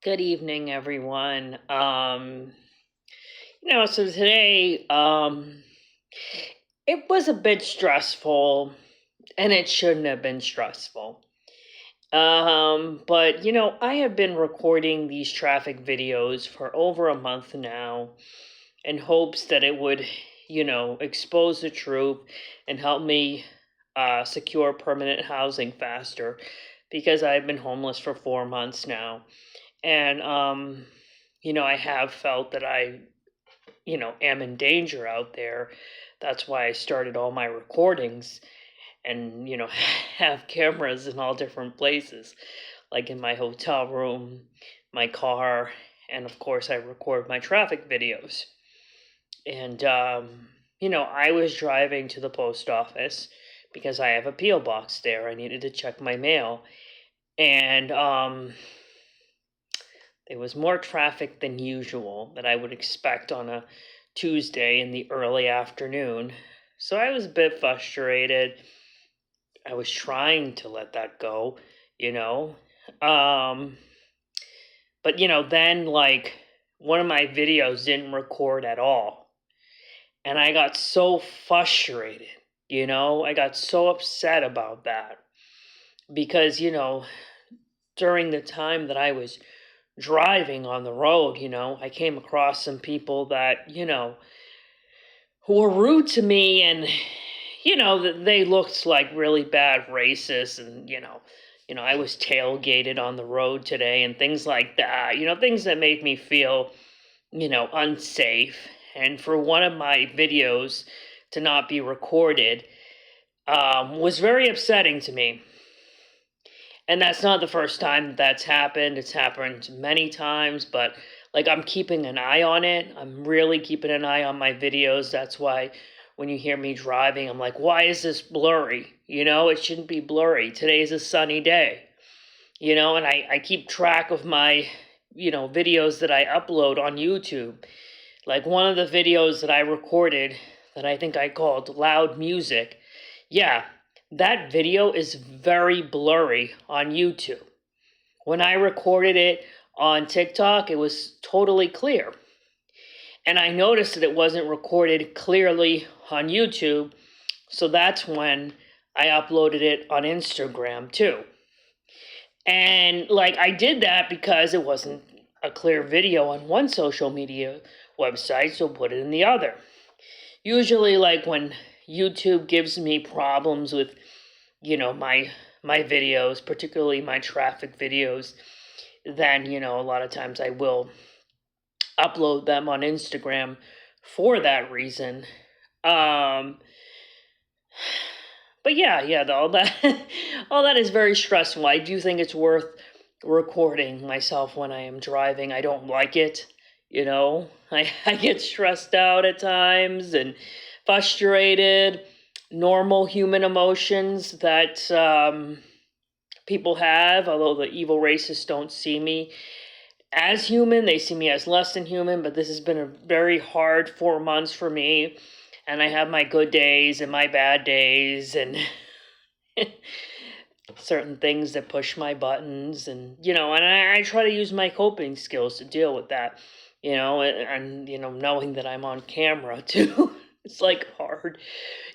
Good evening, everyone. So today, it was a bit stressful, and it shouldn't have been stressful. But I have been recording these traffic videos for over a month now in hopes that it would, expose the truth and help me secure permanent housing faster because I've been homeless for 4 months now. And I have felt that I, am in danger out there. That's why I started all my recordings and, have cameras in all different places, like in my hotel room, my car, and of course I record my traffic videos. And I was driving to the post office because I have a P.O. box there. I needed to check my mail. And there was more traffic than usual that I would expect on a Tuesday in the early afternoon. So I was a bit frustrated. I was trying to let that go, you know. Um, but then like one of my videos didn't record at all. And I got so frustrated, I got so upset about that because, during the time that I was driving on the road, I came across some people that, who were rude to me and, that they looked like really bad racists and, I was tailgated on the road today and things like that, things that made me feel, unsafe. And for one of my videos to not be recorded was very upsetting to me. And that's not the first time that's happened. It's happened many times, but like I'm keeping an eye on it. I'm really keeping an eye on my videos. That's why when you hear me driving, I'm like, why is this blurry? It shouldn't be blurry. Today's a sunny day, and I keep track of my, videos that I upload on YouTube. Like one of the videos that I recorded that I think I called Loud Music. Yeah, that video is very blurry on YouTube. When I recorded it on TikTok, it was totally clear. And I noticed that it wasn't recorded clearly on YouTube. So that's when I uploaded it on Instagram too. And like I did that because it wasn't a clear video on one social media website, so put it in the other. Usually like when YouTube gives me problems with, my videos, particularly my traffic videos, then, a lot of times I will upload them on Instagram for that reason. Um but yeah, all that all that is very stressful. I do think it's worth recording myself when I am driving. I don't like it, I get stressed out at times and frustrated. Normal human emotions that people have, although the evil racists don't see me as human, they see me as less than human. But this has been a very hard 4 months for me, and I have my good days and my bad days and certain things that push my buttons, and and I try to use my coping skills to deal with that, and knowing that I'm on camera too. It's like hard,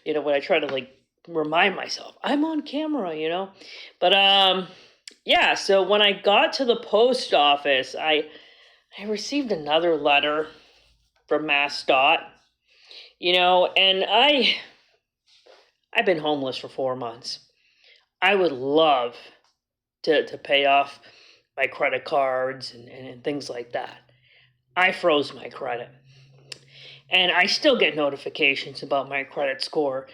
when I try to like remind myself I'm on camera, but yeah, so when I got to the post office, I received another letter from MassDOT, and I've been homeless for 4 months. I would love to pay off my credit cards and things like that. I froze my credit. And I still get notifications about my credit score,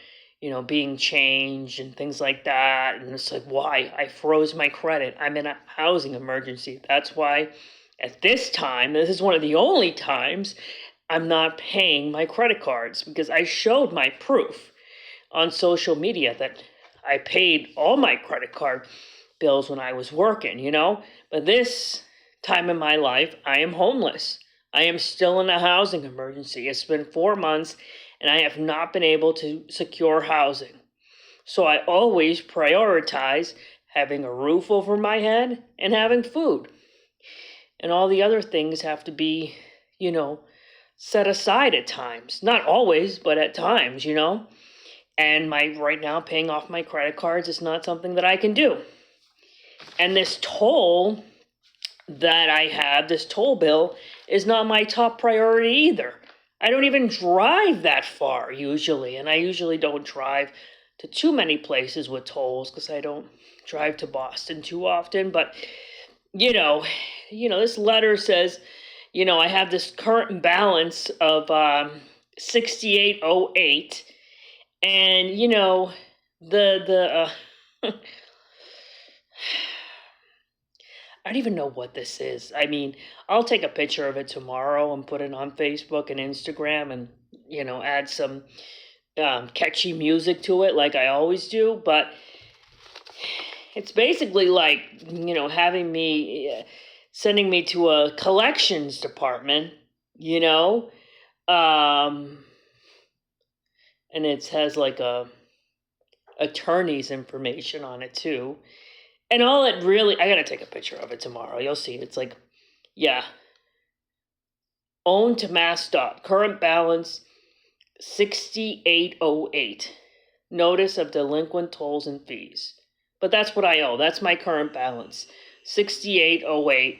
being changed and things like that. And it's like, why? I froze my credit. I'm in a housing emergency. That's why at this time, this is one of the only times I'm not paying my credit cards because I showed my proof on social media that I paid all my credit card bills when I was working, But this time in my life, I am homeless. I am still in a housing emergency. It's been 4 months and I have not been able to secure housing. So I always prioritize having a roof over my head and having food. and all the other things have to be, set aside at times. Not always, but at times. And my right now paying off my credit cards is not something that I can do. And this toll that I have, this toll bill, is not my top priority either. I don't even drive that far usually, and I usually don't drive to too many places with tolls because I don't drive to Boston too often. But this letter says, I have this current balance of 6808, and the I don't even know what this is. I mean, I'll take a picture of it tomorrow and put it on Facebook and Instagram and, add some catchy music to it like I always do. But it's basically like, sending me to a collections department, and it has like a attorney's information on it too. And all it really, I gotta take a picture of it tomorrow. You'll see. It's like, yeah. Own to MassDOT. Current balance 6808. Notice of delinquent tolls and fees. But that's what I owe. That's my current balance. 6808.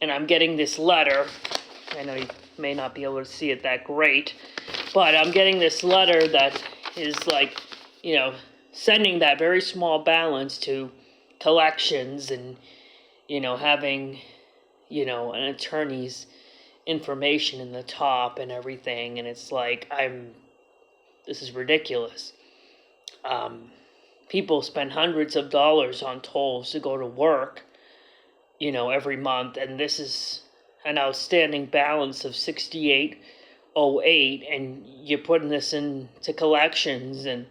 And I'm getting this letter. I know you may not be able to see it that great. But I'm getting this letter that is like, sending that very small balance to collections and having an attorney's information in the top and everything, and it's like this is ridiculous. People spend hundreds of dollars on tolls to go to work every month, and this is an outstanding balance of 6808, and you're putting this into collections. And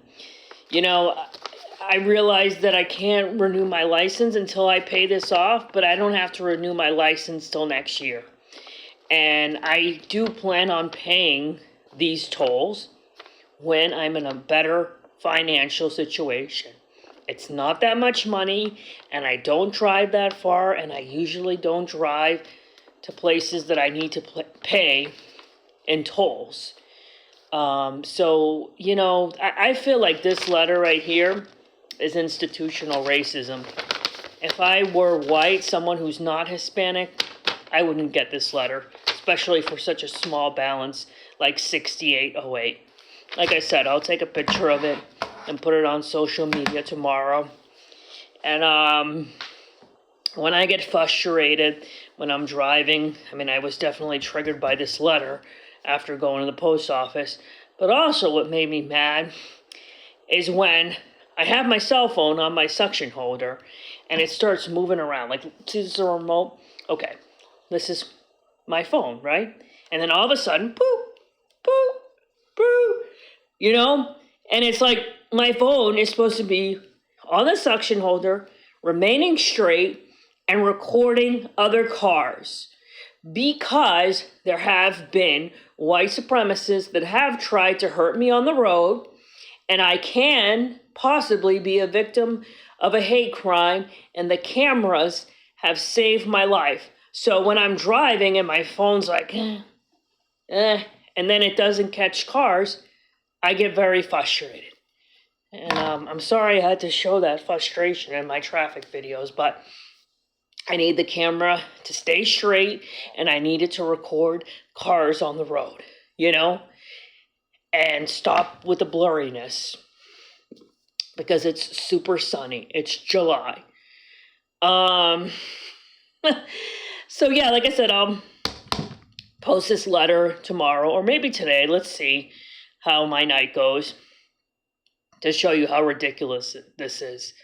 I realize that I can't renew my license until I pay this off, but I don't have to renew my license till next year. And I do plan on paying these tolls when I'm in a better financial situation. It's not that much money, and I don't drive that far, and I usually don't drive to places that I need to pay in tolls. So, I feel like this letter right here is institutional racism. If I were white, someone who's not Hispanic, I wouldn't get this letter, especially for such a small balance like 6808. Like I said, I'll take a picture of it and put it on social media tomorrow. And when I get frustrated when I'm driving, I was definitely triggered by this letter after going to the post office. But also what made me mad is when I have my cell phone on my suction holder and it starts moving around. Like, see this is a remote? Okay, this is my phone, right? And then all of a sudden, boop, boop, boop, And it's like my phone is supposed to be on the suction holder, remaining straight, and recording other cars. Because there have been white supremacists that have tried to hurt me on the road, and I can possibly be a victim of a hate crime, and the cameras have saved my life. So when I'm driving and my phone's like, and then it doesn't catch cars, I get very frustrated. And I'm sorry I had to show that frustration in my traffic videos, but I need the camera to stay straight, and I need it to record cars on the road, and stop with the blurriness because it's super sunny. It's July. So yeah, like I said, I'll post this letter tomorrow or maybe today. Let's see how my night goes to show you how ridiculous this is.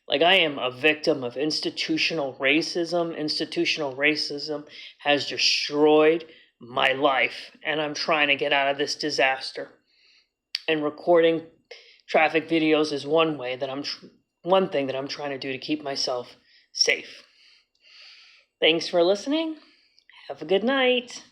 Like, I am a victim of institutional racism. Institutional racism has destroyed my life, and I'm trying to get out of this disaster. And recording traffic videos is one way that one thing that I'm trying to do to keep myself safe. Thanks for listening. Have a good night.